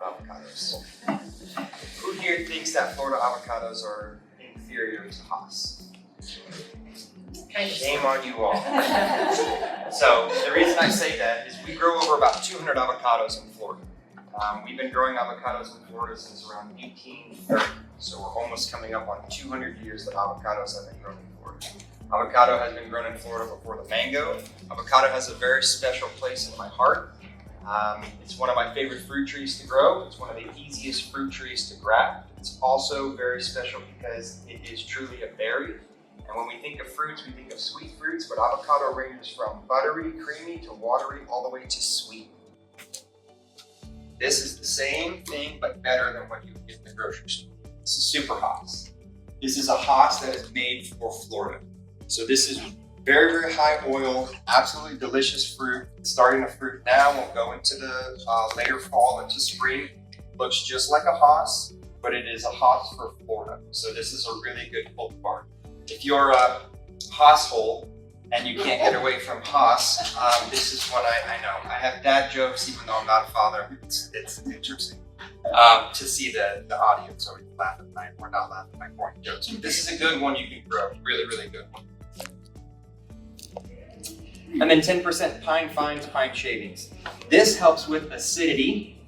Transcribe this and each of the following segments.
Avocados. Who here thinks that Florida avocados are inferior to Haas? Shame on you all. So the reason I say that is we grow over about 200 avocados in Florida. We've been growing avocados in Florida since around 1830. So we're almost coming up on 200 years that avocados have been grown in Florida. Avocado has been grown in Florida before the mango. Avocado has a very special place in my heart. It's one of my favorite fruit trees to grow. It's one of the easiest fruit trees to graft. It's also very special because it is truly a berry. And when we think of fruits, we think of sweet fruits, but avocado ranges from buttery, creamy, to watery, all the way to sweet. This is the same thing, but better than what you get in the grocery store. This is Super Haas. This is a Haas that is made for Florida. So this is very, very high oil, absolutely delicious fruit. It's starting to fruit now, we'll go into the later fall into spring. Looks just like a Haas, but it is a Haas for Florida. So this is a really good cultivar. If you're a Haas hole and you can't get away from Haas, this is what I know. I have dad jokes, even though I'm not a father. It's interesting to see the audience, so we can laugh at my, or not laugh at my corny jokes. But this is a good one you can grow, really, really good one. And then 10% pine fines, pine shavings. This helps with acidity,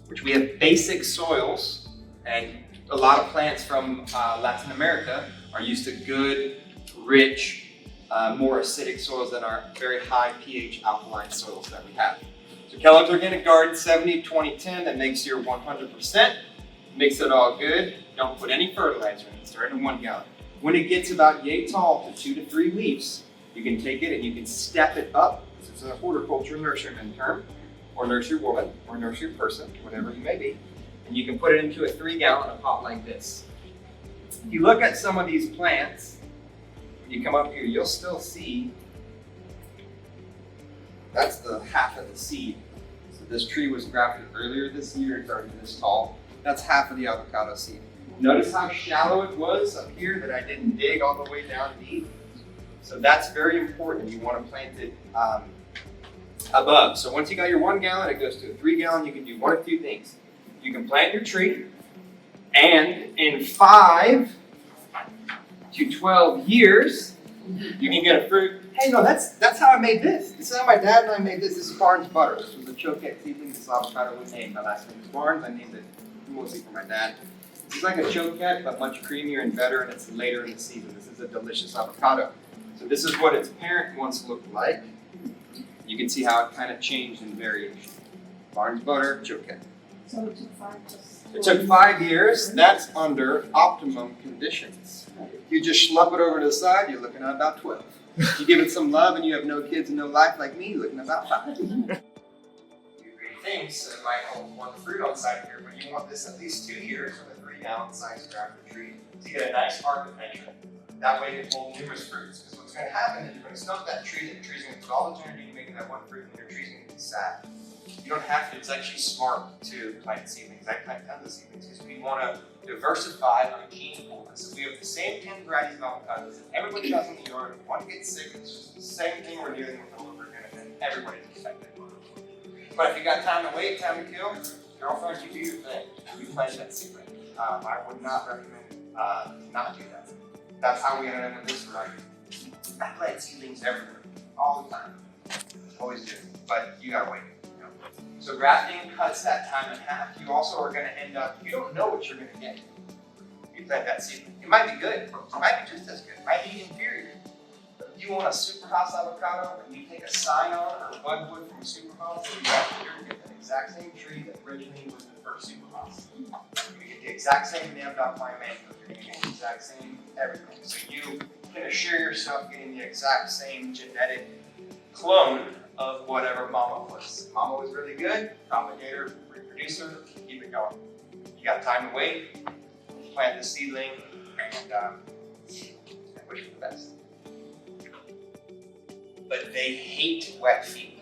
which we have basic soils, and a lot of plants from Latin America are used to good, rich, more acidic soils than our very high pH alkaline soils that we have. So Kellogg's Organic Garden 70-20-10, that makes your 100%. Mix it all good. Don't put any fertilizer in it. Start in 1 gallon. When it gets about yay tall to 2 to 3 leaves, you can take it and you can step it up. This is a horticulture nurseryman term, or nursery woman, or nursery person, whatever you may be. And you can put it into a 3-gallon pot like this. If you look at some of these plants, when you come up here, you'll still see that's the half of the seed. So this tree was grafted earlier this year, it's already this tall. That's half of the avocado seed. Notice how shallow it was up here that I didn't dig all the way down deep. So that's very important. You want to plant it above. So once you got your 1 gallon, it goes to a 3-gallon. You can do one of two things. You can plant your tree, and in 5 to 12 years, you can get a fruit. Hey, no, that's how I made this. This is how my dad and I made this. This is Barnes butter. This was a choquette seedling. This avocado was named. My last name is Barnes. I named it mostly for my dad. It's like a choquette, but much creamier and better, and it's later in the season. This is a delicious avocado. So this is what its parent once looked like. You can see how it kind of changed in variation. Barnes butter, choquette. So it took 5 years. It took 5 years. That's under optimum conditions. If you just schlep it over to the side, you're looking at about 12. If you give it some love and you have no kids and no life like me, you're looking at about 5. Things, so it might hold one fruit on the side here, but you want this at least 2 years with a 3-gallon size grafted tree to get a nice architecture. That way it will hold numerous fruits. Because what's going to happen is you're going to stump that tree, and the tree's going to put all its energy into making that one fruit, and your tree's going to be sad. You don't have to. It's actually smart to plant seedlings. I plant tons of seedlings because we want to diversify our gene pool. So we have the same 10 varieties of avocados that everybody does in the yard. If one gets sick, it's just the same thing we're dealing with over again, and then everybody's affected. But if you got time to wait, time to kill, girlfriend, you do your thing. You plant that seedling. I would not recommend not do that. That's how we ended up with this variety. I plant seedlings everywhere, all the time. Always do, but you gotta wait. You know? So grafting cuts that time in half. You also are gonna end up, you don't know what you're gonna get. You plant that seedling. It might be good, it might be just as good, it might be inferior. But if you want a Super Haas avocado, and you take a Scion or Budwood from a Super Haas, and you graft it, you're gonna get the exact same tree that originally was the first Super Haas. You're gonna get the exact same named out by mango. You're gonna get the exact same everything. So you can assure yourself getting the exact same genetic clone of whatever mama was. Mama was really good, propagator, reproducer, keep it going. You got time to wait, plant the seedling, and wish for the best. But they hate wet feet.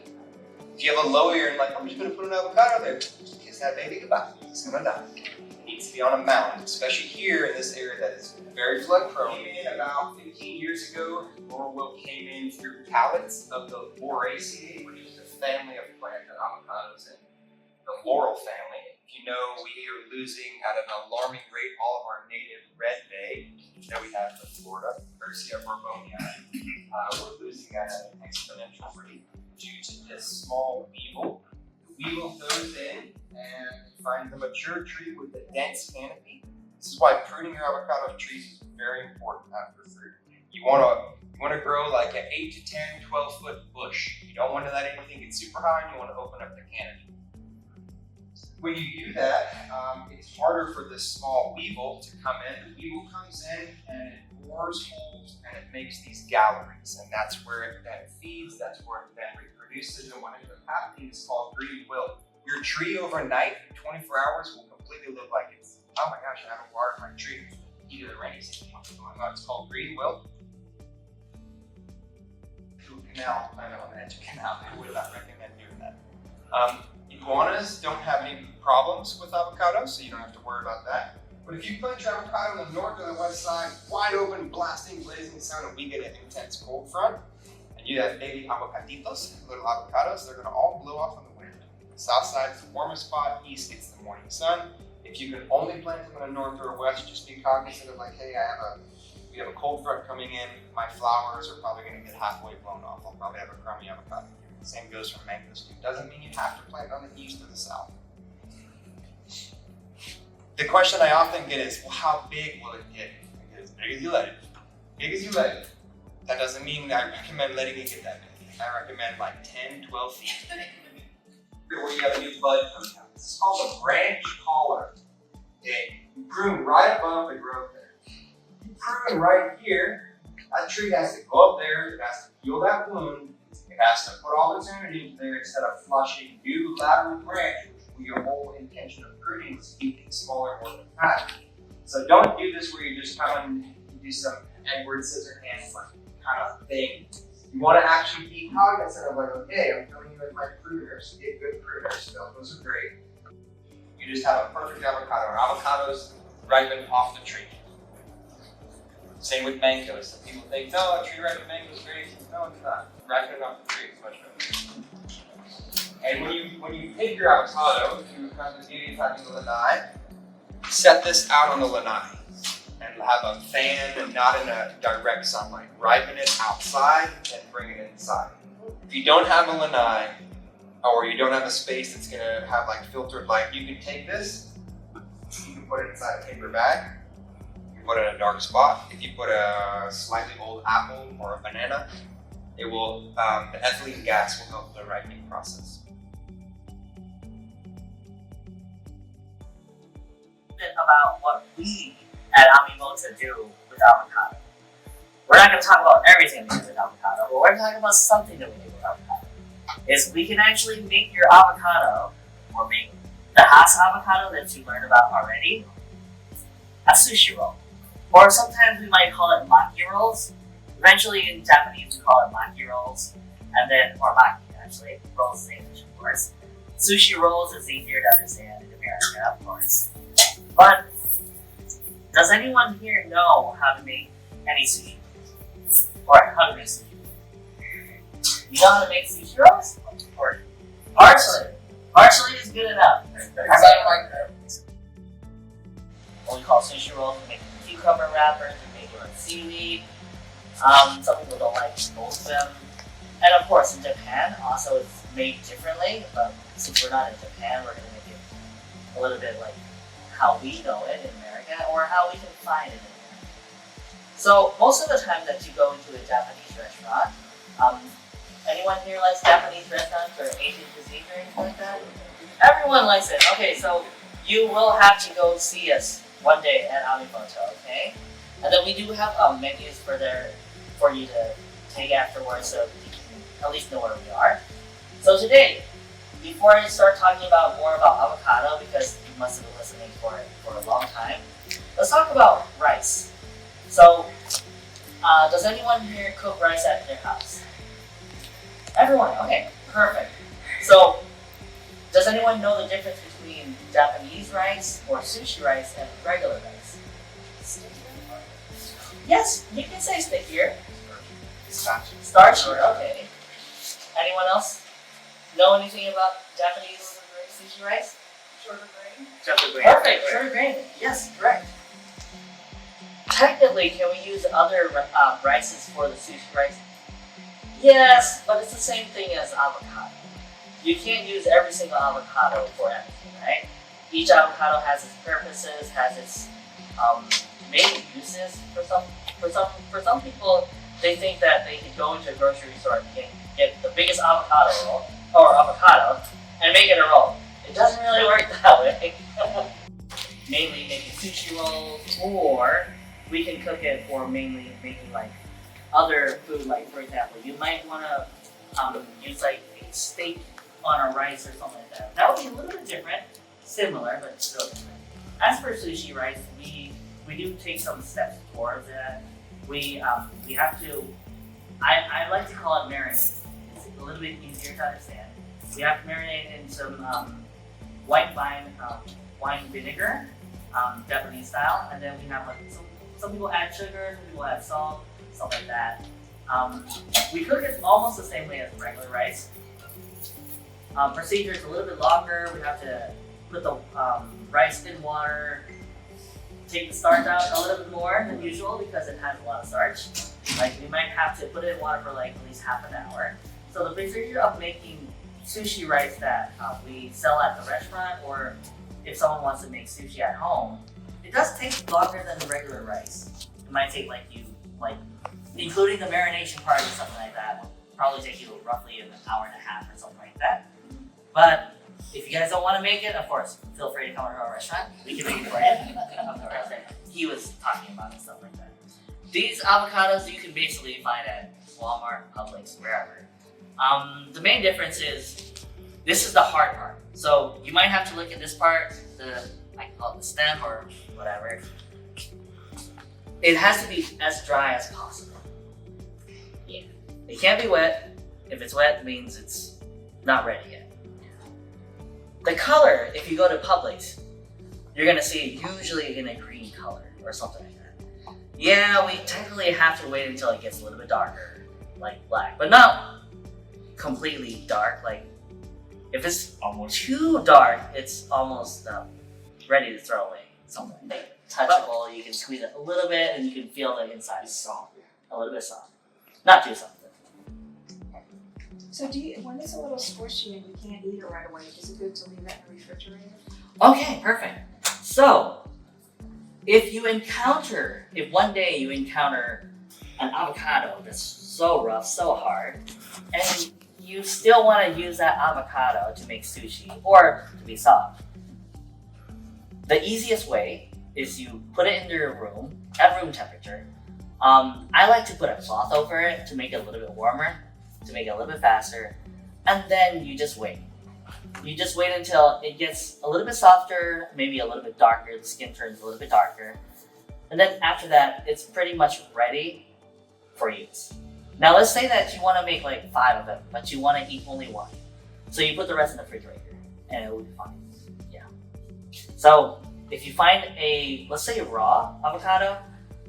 If you have a low ear and like, I'm just gonna put an avocado there, kiss that baby goodbye, it's gonna die. It needs to be on a mound, especially here in this area that is very flood prone. About 15 years ago, Rollin came in through pallets of the Lauraceae, which is a family of plant avocados in the laurel family. If you know, we are losing at an alarming rate all of our native red bay that we have in Florida, Ursia bourbonia. We're losing at an exponential rate due to this small weevil. The weevil goes in and finds a mature tree with a dense canopy. This is why pruning your avocado trees is very important after fruit. You want to grow like an 8 to 10, 12 foot bush. You don't want to let anything get super high, and you want to open up the canopy. When you do that, it's harder for this small weevil to come in. The weevil comes in and it bores holes and it makes these galleries, and that's where it then feeds, that's where it then reproduces, and what ends up happening is called green wilt. Your tree overnight, 24 hours, will completely look like it's, oh my gosh, I haven't watered my tree. Heat of the rainy season, what's going on? It's called green wilt. To a canal, I know, on the edge of a canal, I would not recommend doing that. Iguanas don't have any problems with avocados, so you don't have to worry about that. But if you plant your avocado on the north or the west side, wide open, blasting, blazing sound, and we get an intense cold front, and you have baby avocaditos, little avocados, they're gonna all blow off on the wind. The south side is the warmest spot, east gets the morning sun. If you can only plant them in the north or west, just be cognizant of like, hey, we have a cold front coming in, my flowers are probably gonna get halfway blown off. I'll probably have a crummy avocado. Same goes for mangoes too. Doesn't mean you have to plant on the east or the south. The question I often get is, well, how big will it get? As big as you let it. Big as you let it. That doesn't mean I recommend letting it get that big. I recommend like 10, 12 feet. Where you have a new bud coming out. This is called a branch collar. Okay? You prune right above the growth there. You prune right here, that tree has to go up there, it has to heal that wound, it has to put all its energy into there instead of flushing new lateral branch, which will be your whole intention of pruning, is to keep things smaller and more compact. So don't do this where you just come and do some Edward Scissorhands kind of thing. You want to actually be cognizant of like, okay, I'm coming in with my pruners, be a good pruner, so those are great. You just have a perfect avocado. Avocados ripen off the tree. Same with mangoes. Some people think, no, a tree ripened mango is great. No, it's not. Ripening off the tree is much better. And when you pick your avocado, to kind of the beauty of having the lanai, set this out on the lanai and have a fan and not in a direct sunlight. Ripen it outside and bring it inside. If you don't have a lanai, or you don't have a space that's gonna have like filtered light, you can take this, you can put it inside a paper bag, you can put it in a dark spot. If you put a slightly old apple or a banana, it will, the ethylene gas will help the ripening process. About what we at Amimoto do with avocado. We're not going to talk about everything we do with avocado, but we're going to talk about something that we do with avocado. Is we can actually make your avocado, or make the Haas avocado that you learned about already, a sushi roll. Or sometimes we might call it maki rolls. Eventually in Japanese we call it maki rolls. And then, or maki actually, rolls in English of course. Sushi rolls is easier to understand in America, of course. But does anyone here know how to make any sushi? Or how to make sushi? You know how to make sushi rolls? Or partially. Partially is good enough. Because I don't like them. What we call sushi rolls, we make cucumber wrappers, we make it with seaweed. Some people don't like both of them. And of course in Japan also it's made differently, but since we're not in Japan, we're going to make it a little bit like how we know it in America, or how we can find it in America. So most of the time that you go into a Japanese restaurant, anyone here likes Japanese restaurants or Asian cuisine or anything like that? Everyone likes it. Okay, so you will have to go see us one day at Amimoto, okay? And then we do have menus for you to take afterwards, so you can at least know where we are. So today, before I start talking about more about avocado, because you must have been listening for a long time, let's talk about rice. So, does anyone here cook rice at their house? Everyone, okay, perfect. So, does anyone know the difference between Japanese rice or sushi rice and regular rice? Yes, you can say stickier. Starchier, okay. Anyone else know anything about Japanese sushi rice? Shorter grain. Perfect, shorter grain. Yes, correct. Technically, can we use other rices for the sushi rice? Yes, but it's the same thing as avocado. You can't use every single avocado for everything, right? Each avocado has its purposes, has its main uses. For some people, they think that they can go into a grocery store and get the biggest avocado roll or avocado and make it a roll. It doesn't really work that way. Mainly making sushi rolls, or we can cook it for mainly making like other food. Like for example, you might want to use like a steak on a rice or something like that. That would be a little bit different, similar but still different. As for sushi rice, we do take some steps towards that. We have to. I like to call it marinade. It's a little bit easier to understand. We have to marinate in some white wine vinegar, Japanese style, and then we have like some people add sugar, some people add salt, stuff like that. We cook it almost the same way as regular rice. Procedure is a little bit longer. We have to put the rice in water, take the starch out a little bit more than usual because it has a lot of starch. Like we might have to put it in water for like at least half an hour. So the procedure of making sushi rice that we sell at the restaurant, or if someone wants to make sushi at home, it does take longer than the regular rice. It might take including the marination part or something like that, will probably take you roughly an hour and a half or something like that. But if you guys don't want to make it, of course, feel free to come to our restaurant. We can make it for you. He was talking about and stuff like that. These avocados you can basically find at Walmart, Publix, wherever. The main difference is this is the hard part. So you might have to look at this part, I can call it the stem or whatever. It has to be as dry as possible. Yeah. It can't be wet. If it's wet, it means it's not ready yet. The color, if you go to Publix, you're gonna see it usually in a green color or something like that. Yeah, we technically have to wait until it gets a little bit darker, like black, but not completely dark. Like if it's almost too dark, it's almost ready to throw away. Something like touchable, you can squeeze it a little bit and you can feel the inside is soft, a little bit soft, not too soft. So when it's a little squishy and you can't eat it right away, is it good to leave it in the refrigerator? Okay, perfect. So, if one day you encounter an avocado that's so rough, so hard, and you still want to use that avocado to make sushi or to be soft, the easiest way is you put it in your room at room temperature. I like to put a cloth over it to make it a little bit warmer, to make it a little bit faster, and then you just wait. You just wait until it gets a little bit softer, maybe a little bit darker, the skin turns a little bit darker, and then after that, it's pretty much ready for use. Now let's say that you want to make like 5 of them, but you want to eat only 1. So you put the rest in the refrigerator, and it will be fine. Yeah. So if you find let's say a raw avocado,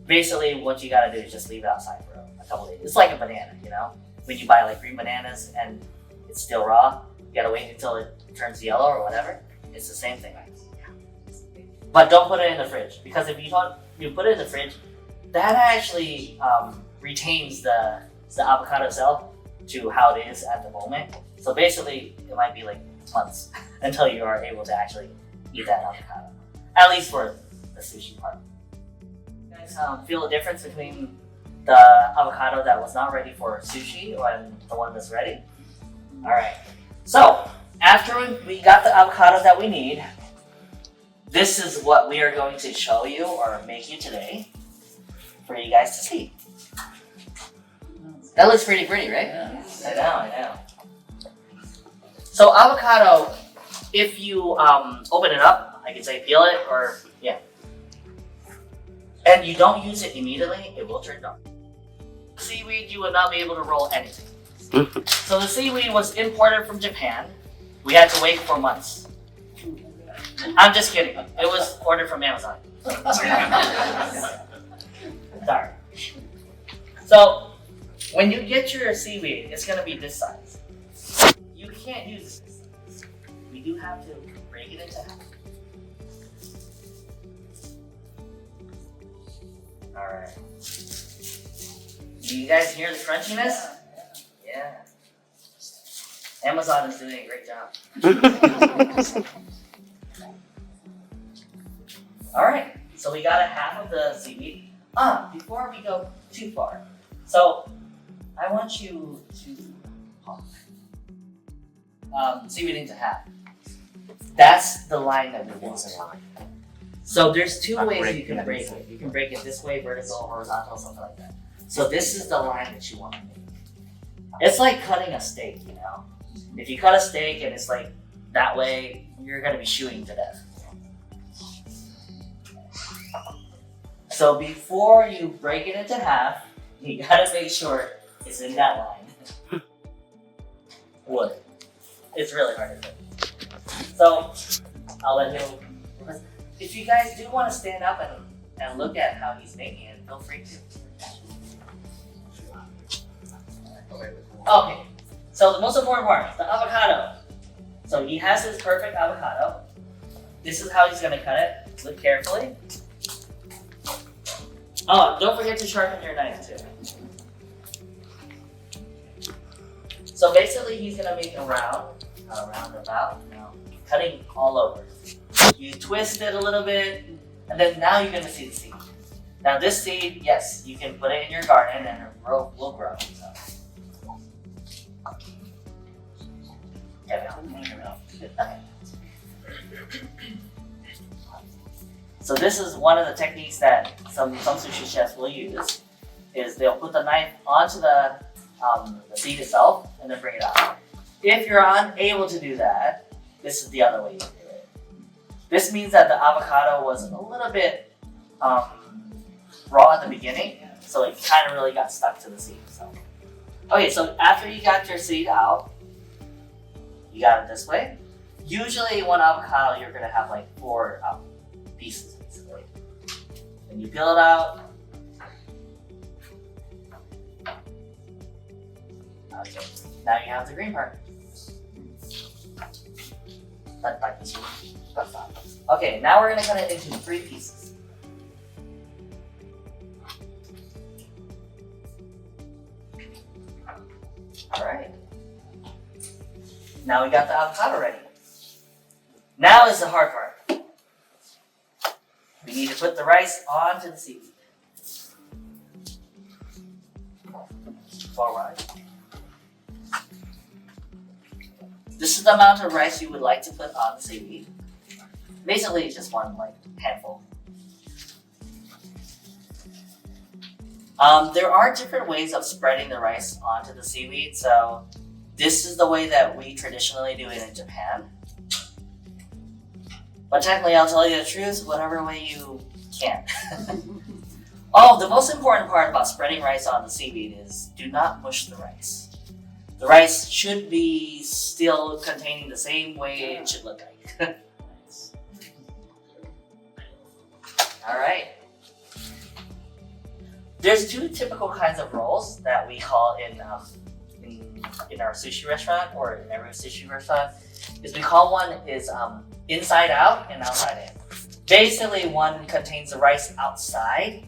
basically what you gotta do is just leave it outside for a couple days. It's like a banana, you know? When you buy like green bananas and it's still raw, you gotta wait until it turns yellow or whatever. It's the same thing. But don't put it in the fridge, because if you put it in the fridge, that actually retains the avocado itself to how it is at the moment. So basically, it might be like months until you are able to actually eat that avocado. At least for the sushi part. You guys feel a difference between the avocado that was not ready for sushi and the one that's ready? Alright, so after we got the avocado that we need, this is what we are going to show you or make you today for you guys to see. That looks pretty pretty, right? Yes. I know. So avocado, if you open it up, I can say peel it or yeah. And you don't use it immediately, it will turn dark. Seaweed, you would not be able to roll anything. So the seaweed was imported from Japan. We had to wait for months. I'm just kidding. It was ordered from Amazon. Sorry. So when you get your seaweed, it's gonna be this size. You can't use it this size. We do have to break it into half. Alright. Do you guys hear the crunchiness? Yeah. Amazon is doing a great job. Alright, so we got a half of the seaweed. Before we go too far, so I want you to seaweed into half. That's the line that we want. So there's two ways you can break it. You can break it this way, vertical, horizontal, something like that. So this is the line that you want to make. It's like cutting a steak, you know? If you cut a steak and it's like that way, you're gonna be chewing to death. So before you break it into half, you gotta make sure it's in that line. Wood. It's really hard to do. So I'll let him. If you guys do want to stand up and look at how he's making it, feel free to. Okay, so the most important part, the avocado. So he has his perfect avocado. This is how he's gonna cut it. Look carefully. Oh, don't forget to sharpen your knife too. So basically he's gonna make a roundabout, cutting all over. You twist it a little bit, and then now you're gonna see the seed. Now this seed, yes, you can put it in your garden and it will grow. So. Okay. So this is one of the techniques that some sushi chefs will use, is they'll put the knife onto the seed itself and then bring it out. If you're unable to do that, this is the other way you do it. This means that the avocado was a little bit raw at the beginning, so it kind of really got stuck to the seed. So, okay, so after you got your seed out, you got it this way. Usually one avocado, you're gonna have like 4 pieces basically. And you peel it out. Okay, now you have the green part. Okay, now we're gonna cut it into 3 pieces. All right. Now we got the avocado ready. Now is the hard part. We need to put the rice onto the seaweed. Forward. This is the amount of rice you would like to put on the seaweed. Basically, it's just one handful. There are different ways of spreading the rice onto the seaweed, so this is the way that we traditionally do it in Japan. But technically, I'll tell you the truth, whatever way you can. Oh, the most important part about spreading rice on the seaweed is do not mush the rice. The rice should be still containing the same way it should look like. All right. There's 2 typical kinds of rolls that we call in our sushi restaurant, or in every sushi restaurant. Is we call one is inside out and outside in. Basically, one contains the rice outside,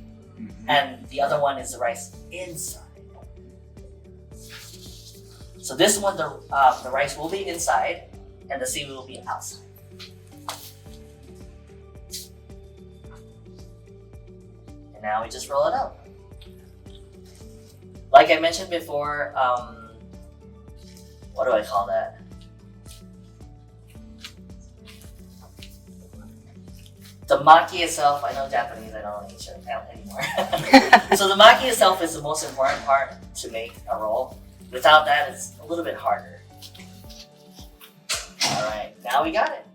and the other one is the rice inside. So this one, the rice will be inside, and the seaweed will be outside. And now we just roll it out. Like I mentioned before, what do I call that? The maki itself, I know Japanese, I don't eat it anymore. So the maki itself is the most important part to make a roll. Without that, it's a little bit harder. Now we got it.